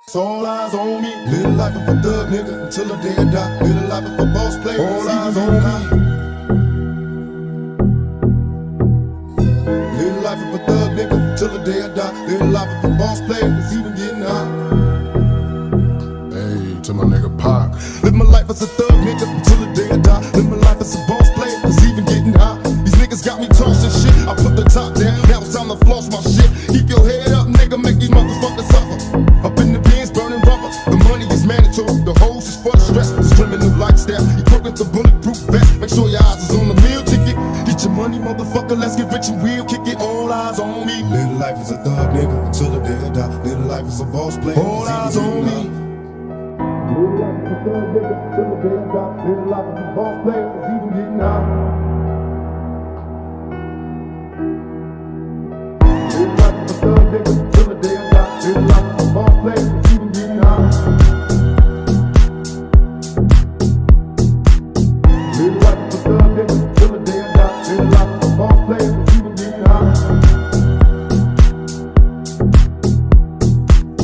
It's all eyes on me. Live life of a thug nigga until the day I die. Live life of a boss player. All eyes on me. Live life of a thug nigga until the day I die. Live life of a boss player. It's even getting hot. Hey, to my nigga Pac. Live my life as a thug nigga until the day I die. Live my life as a boss player. It's even getting hot. These niggas got me tossing shit. I put the top down. Now it's time to floss my shit. Keep your head up, nigga. Make these motherfuckers suffer. Up in the bins, burning rubber. The money is mandatory. The hose is for the stress. It's criminal lifestyle. Equipped with the bulletproof vest. Make sure your eyes is on the meal ticket. Get your money, motherfucker. Let's get rich and real. Kick it. All eyes on me. Little life is a thug nigga until the day I die. Little life is a boss player. All eyes on me. Little life is a thug nigga until the day I die. Little life is a boss player. It's even getting hot. Little life is a thug nigga until the day I die. Little life is a boss player. It's even getting hot. Little life is a thug nigga until the day I die. Little life is a boss player. It's even getting hot.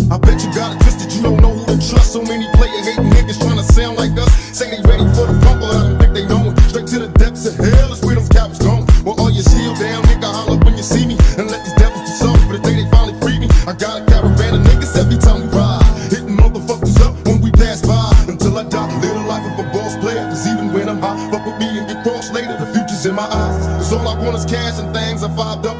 I bet you got it twisted. You don't know who to trust. So many player hating niggas trying to sound like us. Say they ready for the fumble. I don't think they know it. Straight to the depths of hell is where them cowards going. Well, all your shield down, nigga, holler when you see me. And let these devils be soft for the day they finally free me. I got a caravan of niggas every time we ride. Hitting motherfuckers up when we pass by. Until I die, live the life of a boss player. Cause even when I'm high, fuck with me and get crossed later. The future's in my eyes. Cause all I want is cash and things. I 5'd up